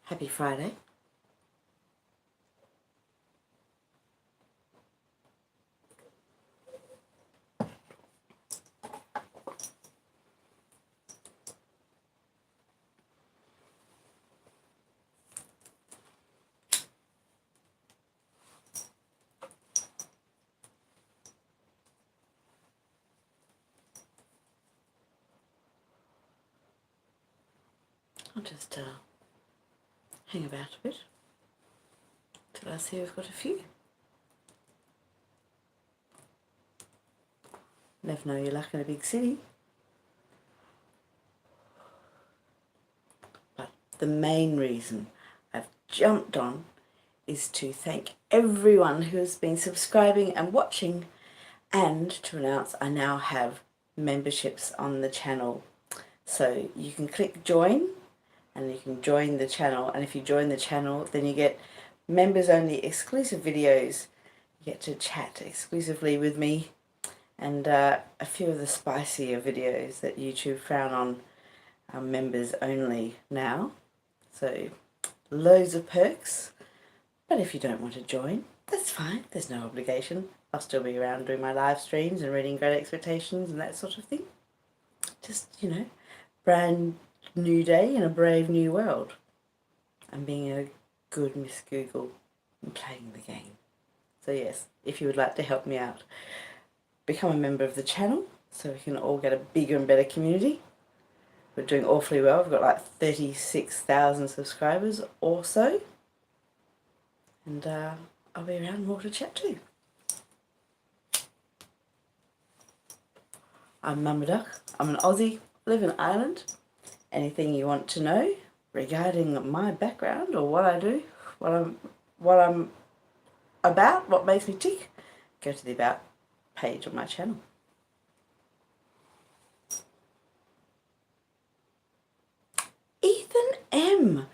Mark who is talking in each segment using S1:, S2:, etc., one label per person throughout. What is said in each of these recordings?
S1: Happy Friday. I'll just hang about a bit till I see we've got a few. Never know your luck in a big city. But the main reason I've jumped on is to thank everyone who has been subscribing and watching, and to announce I now have memberships on the channel. So you can click join and you can join the channel, and if you join the channel then you get members only exclusive videos, you get to chat exclusively with me, and a few of the spicier videos that YouTube frown on are members only now. So loads of perks, but if you don't want to join, that's fine, there's no obligation. I'll still be around doing my live streams and reading Great Expectations and that sort of thing. Just, you know, brand new day in a brave new world. I'm being a good Miss Google and playing the game. So yes, if you would like to help me out, become a member of the channel so we can all get a bigger and better community. We're doing awfully well. We've got like 36,000 subscribers or so. And I'll be around more to chat to. I'm Mama Duck. I'm an Aussie, live in Ireland. Anything you want to know regarding my background or what I do, what I'm about, what makes me tick, go to the About page on my channel. Ethan M.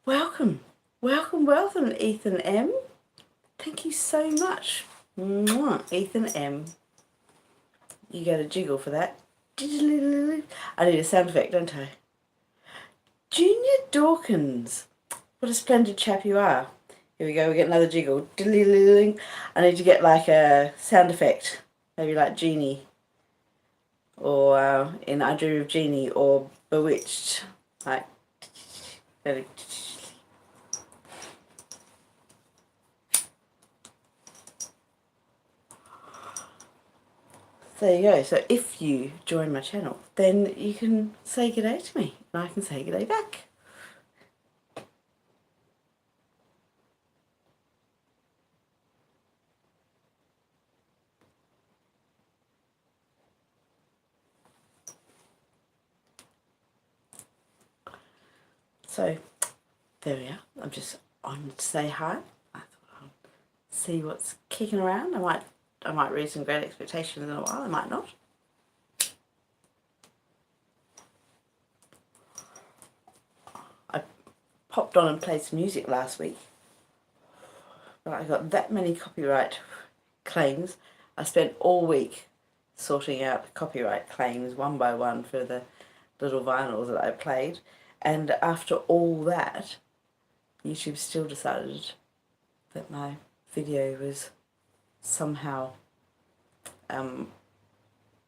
S1: Welcome. Welcome, Ethan M. Thank you so much. Mwah. Ethan M. You get a jiggle for that. I need a sound effect, don't I? Junior Dawkins. What a splendid chap you are. Here we go, we get another jiggle. I need to get like a sound effect. Maybe like Genie. Or in I Dream of Genie, or Bewitched. Like... There you go. So if you join my channel, then you can say good day to me, and I can say good day back. So there we are. I'm just on to say hi. I thought I'll see what's kicking around. I might read some Great Expectations in a while. I might not. I popped on and played some music last week, but I got that many copyright claims. I spent all week sorting out copyright claims one by one for the little vinyls that I played, and after all that, YouTube still decided that my video was somehow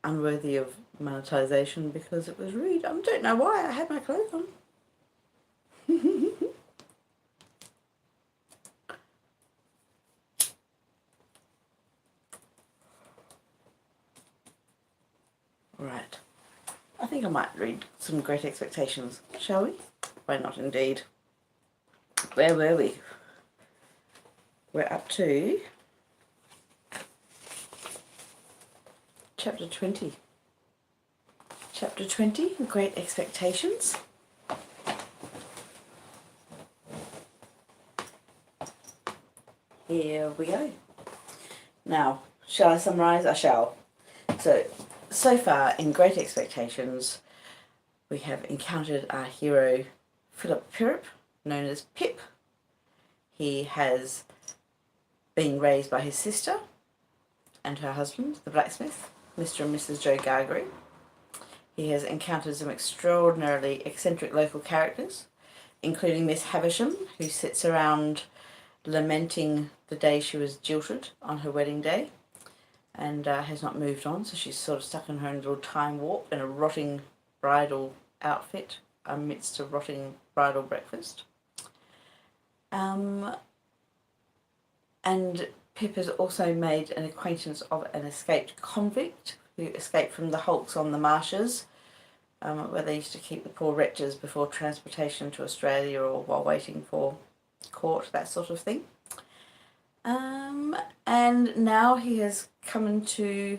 S1: unworthy of monetization because it was rude. I don't know why. I had my clothes on. Right. I think I might read some Great Expectations, shall we? Why not, indeed. Where were we? We're up to Chapter 20. Chapter 20, Great Expectations. Here we go. Now, shall I summarise? I shall. So far in Great Expectations, we have encountered our hero Philip Pirrip, known as Pip. He has been raised by his sister and her husband, the blacksmith, Mr. and Mrs. Joe Gargery. He has encountered some extraordinarily eccentric local characters, including Miss Havisham, who sits around lamenting the day she was jilted on her wedding day and has not moved on, so she's sort of stuck in her own little time warp in a rotting bridal outfit amidst a rotting bridal breakfast. And Pip has also made an acquaintance of an escaped convict who escaped from the hulks on the marshes, where they used to keep the poor wretches before transportation to Australia or while waiting for court, that sort of thing. And now he has come into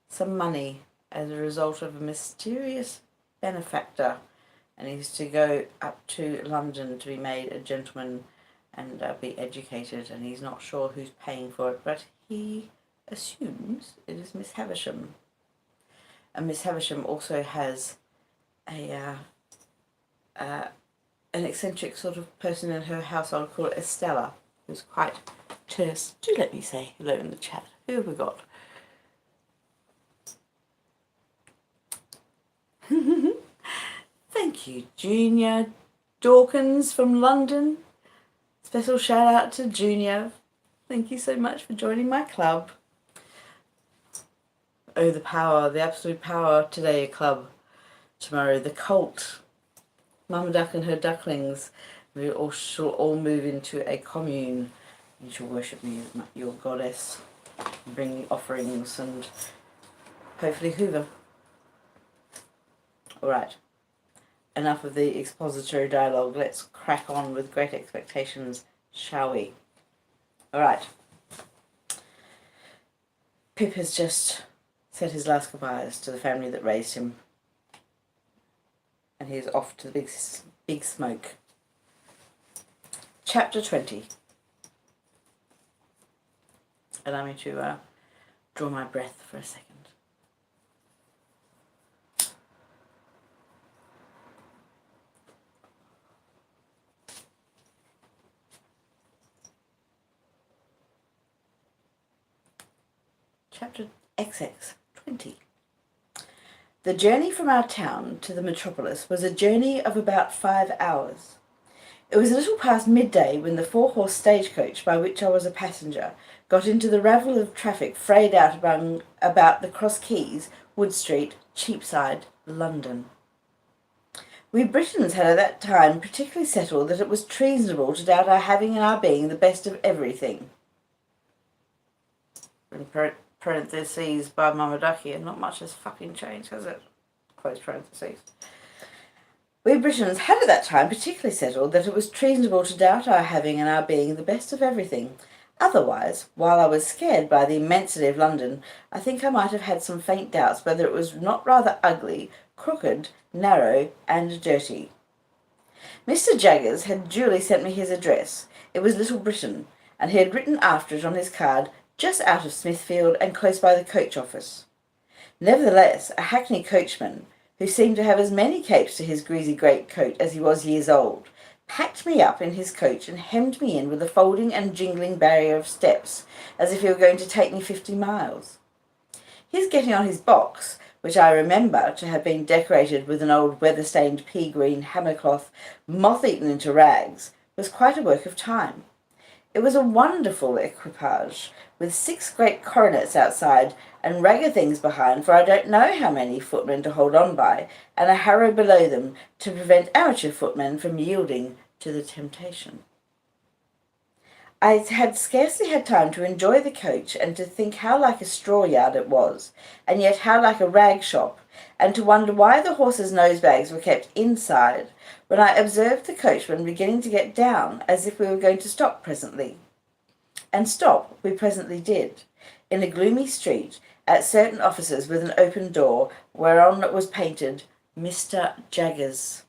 S1: some money as a result of a mysterious benefactor, and he's to go up to London to be made a gentleman and be educated, and he's not sure who's paying for it, but he assumes it is Miss Havisham. And Miss Havisham also has an eccentric sort of person in her household called Estella, who's quite terse. Do let me say hello in the chat. Who have we got? Thank you, Junior Dawkins from London. Special shout out to Junior. Thank you so much for joining my club. Oh, the power, the absolute power. Today a club, tomorrow the cult. Mama Duck and her ducklings. We all shall all move into a commune. You shall worship me as your goddess, and bring offerings and hopefully hoover. Alright, enough of the expository dialogue. Let's crack on with Great Expectations, shall we? Alright. Pip has just said his last goodbyes to the family that raised him, and he is off to the big smoke. Chapter 20. Allow me to draw my breath for a second. Chapter XX 20. The journey from our town to the metropolis was a journey of about 5 hours. It was a little past midday when the 4-horse stagecoach, by which I was a passenger, got into the ravel of traffic frayed out about the Cross Keys, Wood Street, Cheapside, London. We Britons had at that time particularly settled that it was treasonable to doubt our having and our being the best of everything. In parentheses by Mama Ducky, and not much has fucking changed, has it? Close parentheses. We Britons had at that time particularly settled that it was treasonable to doubt our having and our being the best of everything. Otherwise, while I was scared by the immensity of London, I think I might have had some faint doubts whether it was not rather ugly, crooked, narrow, and dirty. Mr. Jaggers had duly sent me his address. It was Little Britain, and he had written after it on his card, just out of Smithfield and close by the coach office. Nevertheless, a hackney coachman, who seemed to have as many capes to his greasy greatcoat as he was years old, packed me up in his coach and hemmed me in with a folding and jingling barrier of steps, as if he were going to take me 50 miles. His getting on his box, which I remember to have been decorated with an old weather-stained pea-green hammercloth, moth-eaten into rags, was quite a work of time. It was a wonderful equipage, with 6 great coronets outside and ragger things behind, for I don't know how many footmen to hold on by, and a harrow below them to prevent amateur footmen from yielding to the temptation. I had scarcely had time to enjoy the coach and to think how like a straw yard it was, and yet how like a rag shop, and to wonder why the horses' nosebags were kept inside, when I observed the coachman beginning to get down, as if we were going to stop presently. And stop we presently did, in a gloomy street, at certain offices with an open door, whereon was painted, Mr. Jaggers.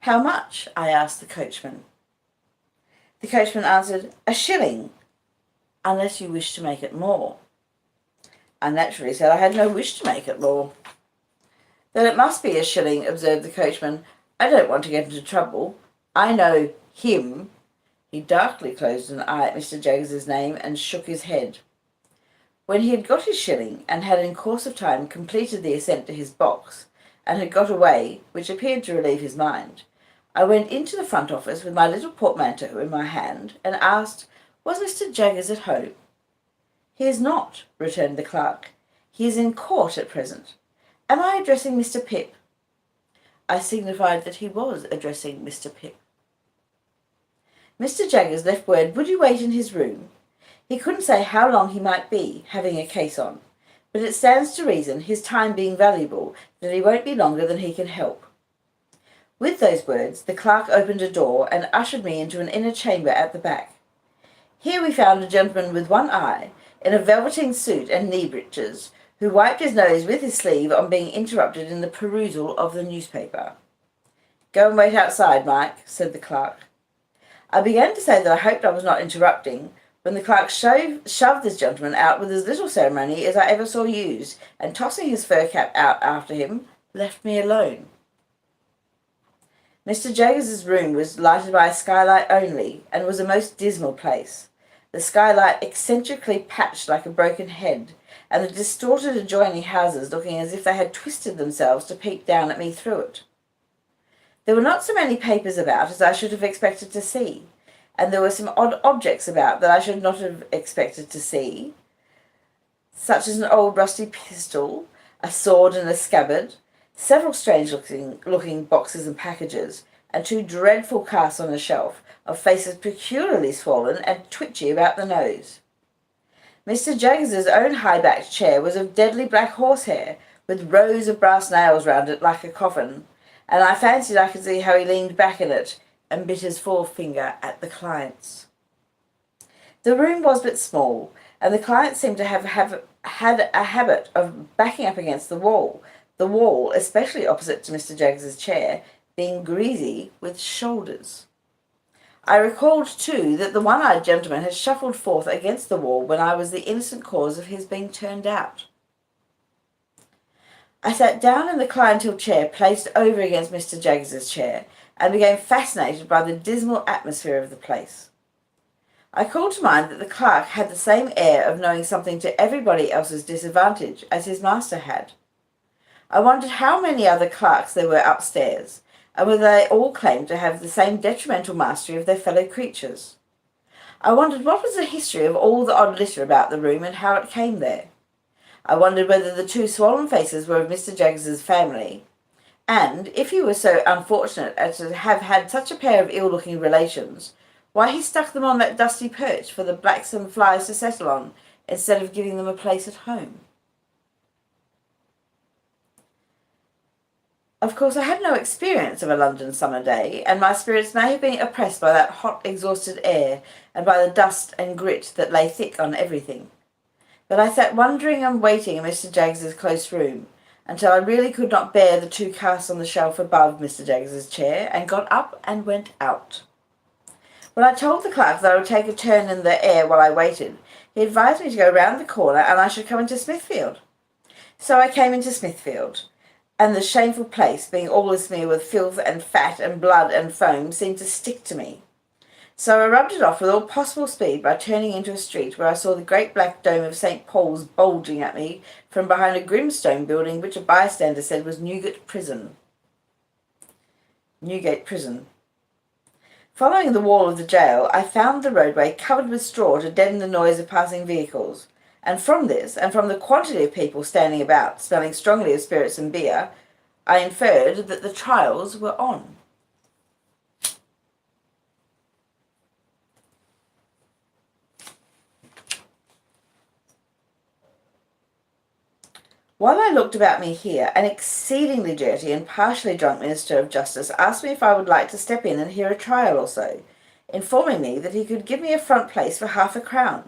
S1: "How much?" I asked the coachman. The coachman answered, "1 shilling, unless you wish to make it more." I naturally said I had no wish to make it more. "Then it must be 1 shilling," observed the coachman. "I don't want to get into trouble. I know him." He darkly closed an eye at Mr. Jaggers's name and shook his head. When he had got his shilling, and had in course of time completed the ascent to his box, and had got away, which appeared to relieve his mind, I went into the front office with my little portmanteau in my hand and asked, "Was Mr. Jaggers at home?" "He is not," returned the clerk. "He is in court at present. Am I addressing Mr. Pip?" I signified that he was addressing Mr. Pip. Mr. Jaggers left word would you wait in his room. He couldn't say how long he might be, having a case on, but it stands to reason, his time being valuable, that he won't be longer than he can help. With those words, the clerk opened a door and ushered me into an inner chamber at the back. Here we found a gentleman with one eye, in a velveteen suit and knee breeches, who wiped his nose with his sleeve on being interrupted in the perusal of the newspaper. "Go and wait outside, Mike," said the clerk. I began to say that I hoped I was not interrupting, when the clerk shoved this gentleman out with as little ceremony as I ever saw used, and tossing his fur cap out after him, left me alone. Mr. Jaggers's room was lighted by a skylight only, and was a most dismal place, the skylight eccentrically patched like a broken head, and the distorted adjoining houses looking as if they had twisted themselves to peep down at me through it. There were not so many papers about as I should have expected to see, and there were some odd objects about that I should not have expected to see, such as an old rusty pistol, a sword in a scabbard, several strange-looking boxes and packages, and two dreadful casts on a shelf, of faces peculiarly swollen and twitchy about the nose. Mr. Jaggers's own high-backed chair was of deadly black horsehair, with rows of brass nails round it like a coffin, and I fancied I could see how he leaned back in it and bit his forefinger at the clients. The room was but small, and the clients seemed to have had a habit of backing up against the wall, especially opposite to Mr. Jaggers's chair, being greasy with shoulders. I recalled, too, that the one-eyed gentleman had shuffled forth against the wall when I was the innocent cause of his being turned out. I sat down in the clientele chair placed over against Mr. Jaggers's chair, and became fascinated by the dismal atmosphere of the place. I called to mind that the clerk had the same air of knowing something to everybody else's disadvantage as his master had. I wondered how many other clerks there were upstairs, and whether they all claimed to have the same detrimental mastery of their fellow creatures. I wondered what was the history of all the odd litter about the room and how it came there. I wondered whether the two swollen faces were of Mr. Jaggers's family, and, if he was so unfortunate as to have had such a pair of ill-looking relations, why he stuck them on that dusty perch for the blacksome flies to settle on, instead of giving them a place at home. Of course, I had no experience of a London summer day, and my spirits may have been oppressed by that hot, exhausted air, and by the dust and grit that lay thick on everything. But I sat wondering and waiting in Mr. Jaggers's close room, until I really could not bear the two casts on the shelf above Mr. Jaggers's chair, and got up and went out. When I told the clerk that I would take a turn in the air while I waited, he advised me to go round the corner and I should come into Smithfield. So I came into Smithfield, and the shameful place, being all asmear with filth and fat and blood and foam, seemed to stick to me. So I rubbed it off with all possible speed by turning into a street where I saw the great black dome of St. Paul's bulging at me from behind a grim stone building which a bystander said was Newgate Prison. Following the wall of the jail, I found the roadway covered with straw to deaden the noise of passing vehicles, and from this, and from the quantity of people standing about, smelling strongly of spirits and beer, I inferred that the trials were on. While I looked about me here, an exceedingly dirty and partially drunk Minister of Justice asked me if I would like to step in and hear a trial or so, informing me that he could give me a front place for £5,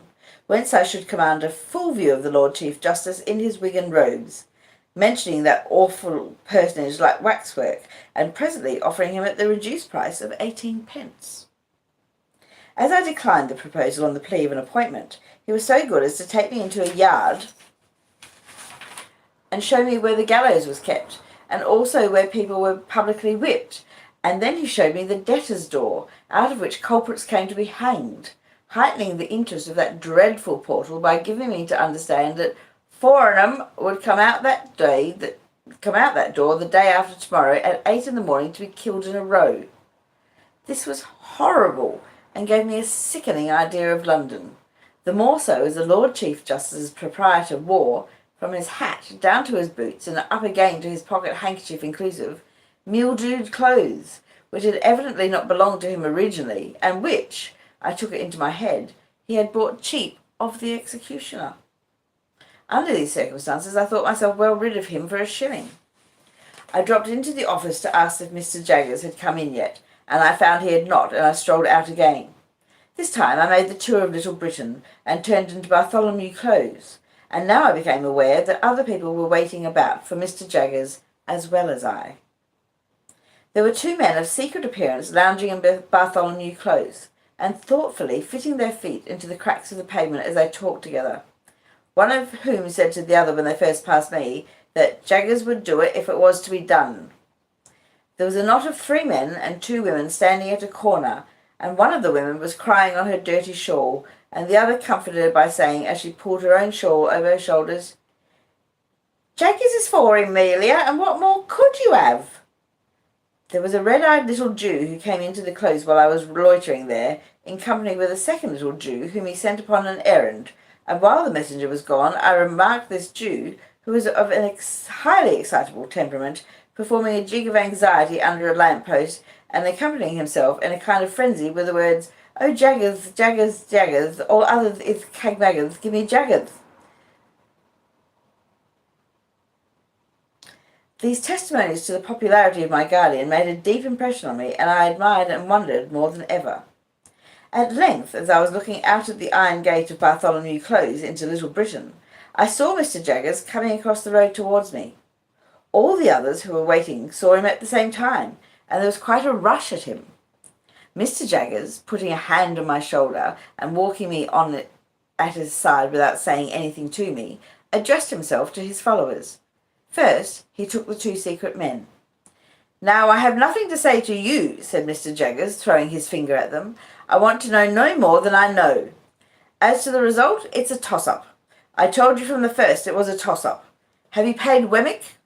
S1: whence I should command a full view of the Lord Chief Justice in his wig and robes, mentioning that awful personage like waxwork, and presently offering him at the reduced price of 18p. As I declined the proposal on the plea of an appointment, he was so good as to take me into a yard and show me where the gallows was kept, and also where people were publicly whipped, and then he showed me the debtor's door, out of which culprits came to be hanged, heightening the interest of that dreadful portal by giving me to understand that 4 of them would come out that door the day after tomorrow at 8 in the morning to be killed in a row. This was horrible and gave me a sickening idea of London. The more so as the Lord Chief Justice's proprietor wore, from his hat down to his boots and up again to his pocket handkerchief inclusive, mildewed clothes, which had evidently not belonged to him originally, and which, I took it into my head, he had bought cheap of the executioner. Under these circumstances, I thought myself well rid of him for a shilling. I dropped into the office to ask if Mr. Jaggers had come in yet, and I found he had not, and I strolled out again. This time I made the tour of Little Britain and turned into Bartholomew Close, and now I became aware that other people were waiting about for Mr. Jaggers as well as I. There were two men of secret appearance lounging in Bartholomew Close, and thoughtfully fitting their feet into the cracks of the pavement as they talked together, one of whom said to the other when they first passed me that Jaggers would do it if it was to be done. There was a knot of 3 men and 2 women standing at a corner, and one of the women was crying on her dirty shawl, and the other comforted her by saying, as she pulled her own shawl over her shoulders, "Jaggers is for Amelia, and what more could you have?" There was a red-eyed little Jew who came into the close while I was loitering there, in company with a second little Jew whom he sent upon an errand, and while the messenger was gone, I remarked this Jew, who was of an highly excitable temperament, performing a jig of anxiety under a lamp-post, and accompanying himself in a kind of frenzy with the words, "Oh, Jaggers, Jaggers, Jaggers, all other is cagmaggers, give me Jaggers." These testimonies to the popularity of my guardian made a deep impression on me, and I admired and wondered more than ever. At length, as I was looking out at the iron gate of Bartholomew Close into Little Britain, I saw Mr. Jaggers coming across the road towards me. All the others who were waiting saw him at the same time, and there was quite a rush at him. Mr. Jaggers, putting a hand on my shoulder and walking me on at his side without saying anything to me, addressed himself to his followers. First, he took the 2 secret men. "Now I have nothing to say to you," said Mr. Jaggers, throwing his finger at them. "I want to know no more than I know. As to the result, it's a toss-up. I told you from the first it was a toss-up. Have you paid Wemmick?"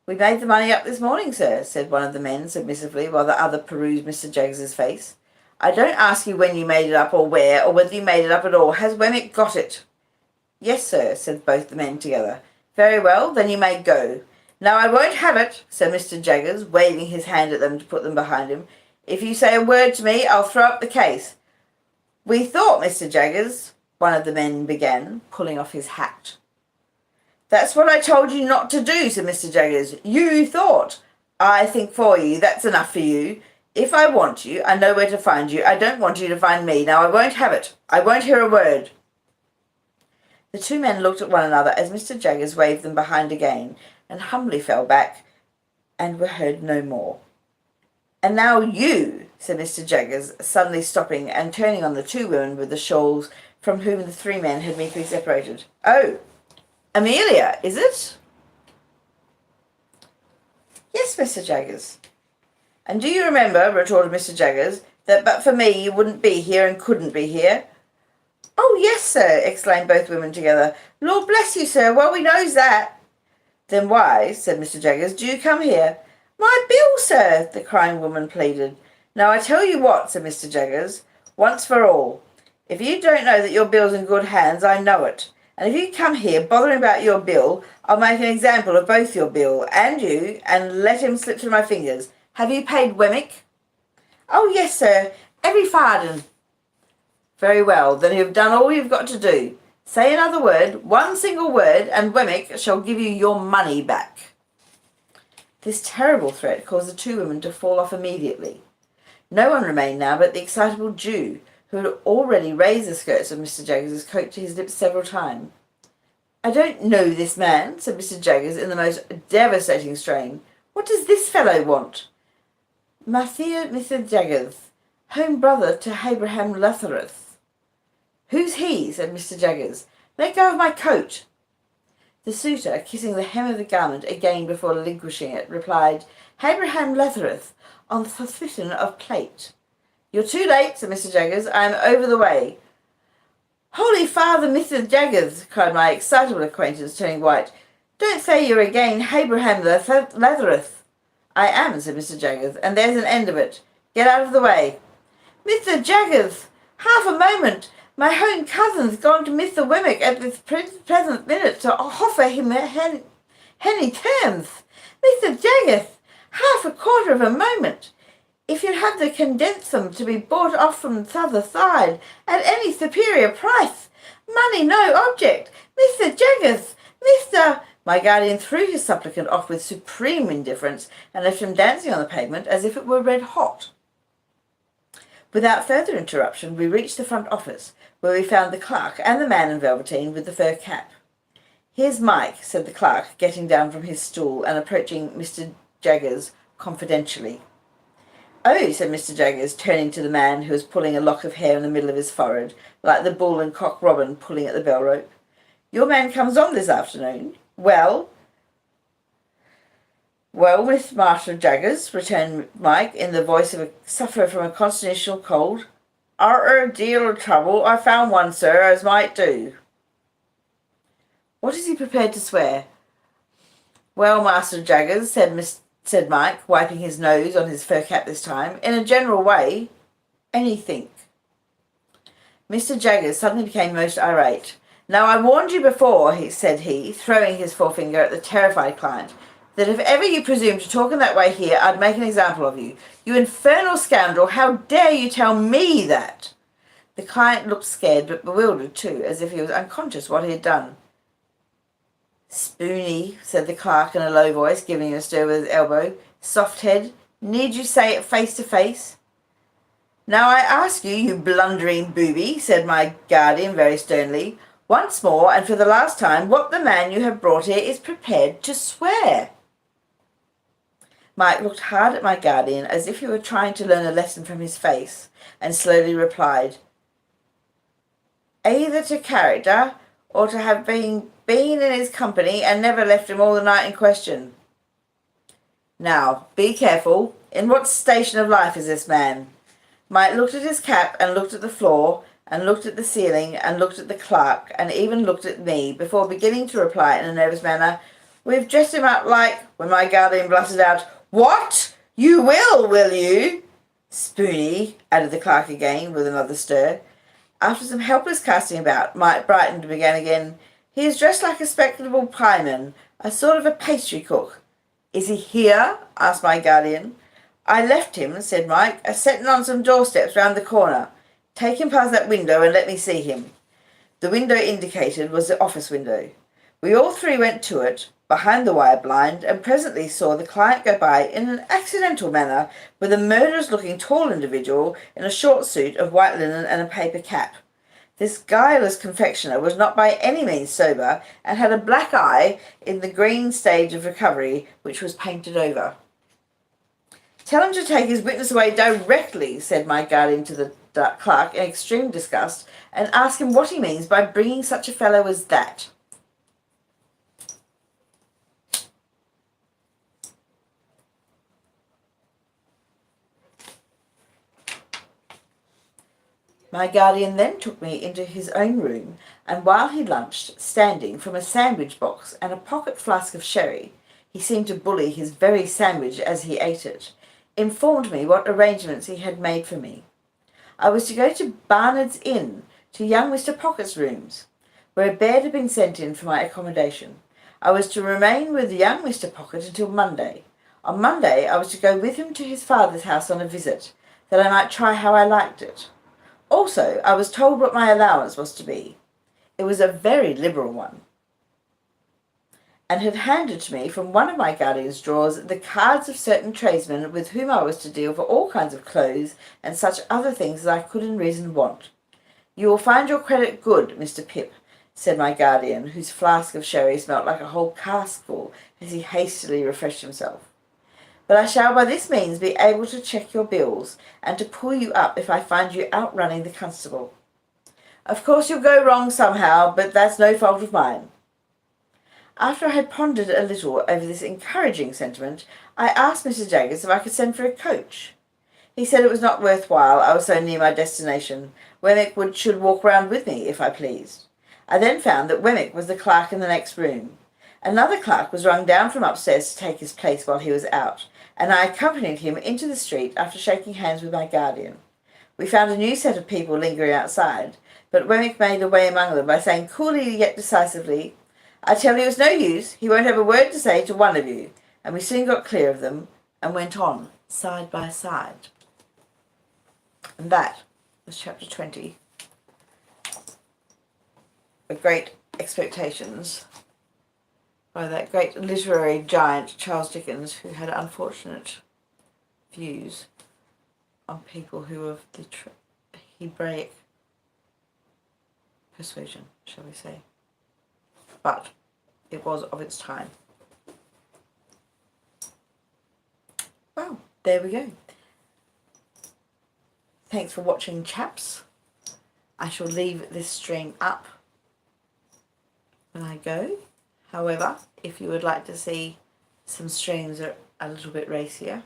S1: "We made the money up this morning, sir," said one of the men submissively, while the other perused Mr. Jaggers's face. "I don't ask you when you made it up or where, or whether you made it up at all. Has Wemmick got it?" "Yes, sir," said both the men together. "Very well, then you may go." "Now I won't have it," said Mr. Jaggers, waving his hand at them to put them behind him. "If you say a word to me, I'll throw up the case." "We thought, Mr. Jaggers," one of the men began, pulling off his hat. "That's what I told you not to do," said Mr. Jaggers. "You thought. I think for you. That's enough for you. If I want you, I know where to find you. I don't want you to find me. Now I won't have it. I won't hear a word." The 2 men looked at one another as Mr. Jaggers waved them behind again, and humbly fell back, and were heard no more. "And now you," said Mr. Jaggers, suddenly stopping and turning on the 2 women with the shawls, from whom the 3 men had meekly separated. "Oh, Amelia, is it?" "Yes, Mr. Jaggers." "And do you remember," retorted Mr. Jaggers, "that but for me you wouldn't be here and couldn't be here?" "Oh, yes, sir," exclaimed both women together. "Lord bless you, sir, well we knows that." "Then why," said Mr. Jaggers, "do you come here?" "My bill, sir," the crying woman pleaded. "Now I tell you what," said Mr. Jaggers, "once for all. If you don't know that your bill's in good hands, I know it. And if you come here bothering about your bill, I'll make an example of both your bill and you, and let him slip through my fingers. Have you paid Wemmick?" "Oh, yes, sir, every farden." "Very well, then you've done all you've got to do. Say another word, one single word, and Wemmick shall give you your money back." This terrible threat caused the 2 women to fall off immediately. No one remained now but the excitable Jew, who had already raised the skirts of Mr. Jaggers's coat to his lips several times. "I don't know this man," said Mr. Jaggers in the most devastating strain. "What does this fellow want?" "Matthew, Mr. Jaggers, home brother to Abraham Lethereth." "Who's he?" said Mr. Jaggers. "Let go of my coat." The suitor, kissing the hem of the garment again before relinquishing it, replied, "Abraham Lethereth, on suspicion of plate." "You're too late," said Mr. Jaggers. "I am over the way." "Holy Father, Mr. Jaggers," cried my excitable acquaintance, turning white. "Don't say you're again Abraham Lethereth." "I am," said Mr. Jaggers, "and there's an end of it. Get out of the way. Mr. Jaggers, half a moment. My own cousin's gone to Mr. Wemmick at this present minute to offer him any terms. Mr. Jaggers, half a quarter of a moment. If you'd have to condense them to be bought off from the other side at any superior price. Money no object. Mr. Jaggers, Mr. My guardian threw his supplicant off with supreme indifference and left him dancing on the pavement as if it were red hot. Without further interruption, we reached the front office, where we found the clerk and the man in velveteen with the fur cap. "Here's Mike," said the clerk, getting down from his stool and approaching Mr. Jaggers confidentially. "Oh," said Mr. Jaggers, turning to the man who was pulling a lock of hair in the middle of his forehead, like the bull and cock robin pulling at the bell rope. "Your man comes on this afternoon? Well, Miss Master Jaggers," returned Mike in the voice of a sufferer from a constitutional cold. "Arter a deal of trouble, I found one, sir, as might do." "What is he prepared to swear?" "Well, Master Jaggers," said Mike, wiping his nose on his fur cap this time, "in a general way, anything." Mr. Jaggers suddenly became most irate. "Now, I warned you before," said he, throwing his forefinger at the terrified client, "that if ever you presume to talk in that way here, I'd make an example of you. You infernal scoundrel, how dare you tell me that?" The client looked scared but bewildered too, as if he was unconscious what he had done. "Spoony," said the clerk in a low voice, giving him a stir with his elbow. "Soft head, need you say it face to face?" "Now I ask you, you blundering booby," said my guardian very sternly, "once more and for the last time, what the man you have brought here is prepared to swear." Mike looked hard at my guardian as if he were trying to learn a lesson from his face, and slowly replied, "Either to character, or to have been in his company and never left him all the night in question." "Now, be careful. In what station of life is this man?" Mike looked at his cap and looked at the floor and looked at the ceiling and looked at the clerk and even looked at me before beginning to reply in a nervous manner, "We've dressed him up like," when my guardian bluttered out, "What? You will you?" "Spoony," added the clerk again with another stir. After some helpless casting about, Mike brightened and began again, "He is dressed like a respectable pieman, a sort of a pastry cook." "Is he here?" asked my guardian. "I left him," said Mike, "a setting on some doorsteps round the corner. Take him past that window and let me see him." The window indicated was the office window. We all three went to it, behind the wire blind, and presently saw the client go by in an accidental manner with a murderous-looking tall individual in a short suit of white linen and a paper cap. This guileless confectioner was not by any means sober, and had a black eye in the green stage of recovery, which was painted over. "Tell him to take his witness away directly," said my guardian to the clerk in extreme disgust, "and ask him what he means by bringing such a fellow as that." My guardian then took me into his own room, and while he lunched, standing from a sandwich box and a pocket flask of sherry, he seemed to bully his very sandwich as he ate it, informed me what arrangements he had made for me. I was to go to Barnard's Inn, to young Mr. Pocket's rooms, where a bed had been sent in for my accommodation. I was to remain with young Mr. Pocket until Monday. On Monday I was to go with him to his father's house on a visit, that I might try how I liked it. Also, I was told what my allowance was to be. It was a very liberal one, and had handed to me from one of my guardian's drawers the cards of certain tradesmen with whom I was to deal for all kinds of clothes and such other things as I could in reason want. "You will find your credit good, Mr. Pip," said my guardian, whose flask of sherry smelt like a whole caskful as he hastily refreshed himself. "But I shall by this means be able to check your bills, and to pull you up if I find you outrunning the constable. Of course you'll go wrong somehow, but that's no fault of mine." After I had pondered a little over this encouraging sentiment, I asked Mr. Jaggers if I could send for a coach. He said it was not worth while, I was so near my destination. Wemmick should walk round with me, if I pleased. I then found that Wemmick was the clerk in the next room. Another clerk was rung down from upstairs to take his place while he was out, and I accompanied him into the street after shaking hands with my guardian. We found a new set of people lingering outside, but Wemmick made a way among them by saying coolly yet decisively, "I tell you it's no use, he won't have a word to say to one of you," and we soon got clear of them and went on, side by side. And that was chapter 20. The Great Expectations by that great literary giant Charles Dickens, who had unfortunate views on people who of the Hebraic persuasion, shall we say. But it was of its time. Well, there we go. Thanks for watching, chaps. I shall leave this stream up when I go. However, if you would like to see some streams that are a little bit racier,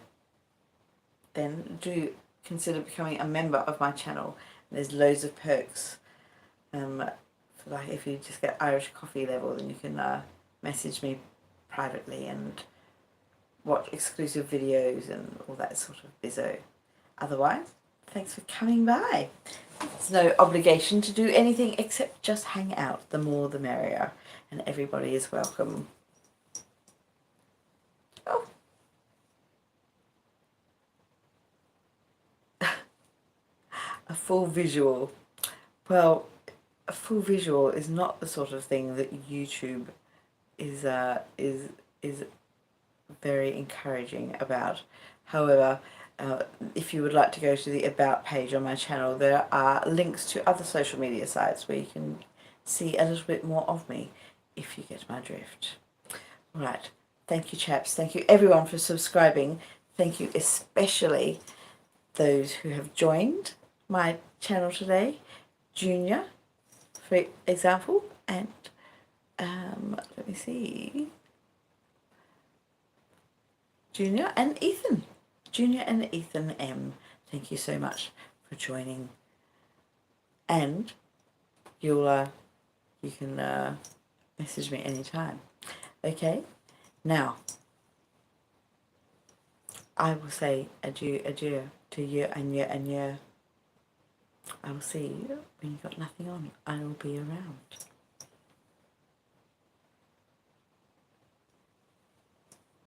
S1: then do consider becoming a member of my channel. There's loads of perks. For like, if you just get Irish coffee level, then you can message me privately and watch exclusive videos and all that sort of bizzo. Otherwise, thanks for coming by. There's no obligation to do anything except just hang out. The more the merrier, and everybody is welcome. Oh. A full visual. Well, a full visual is not the sort of thing that YouTube is very encouraging about. However, if you would like to go to the About page on my channel, there are links to other social media sites where you can see a little bit more of me, if you get my drift. Right, thank you, chaps. Thank you everyone for subscribing. Thank you especially those who have joined my channel today. Junior, for example, and let me see, Junior and Ethan. Junior and Ethan M. Thank you so much for joining. And you can message me anytime. Okay? Now, I will say adieu, adieu to you and you and you. I will see you when you've got nothing on. I will be around.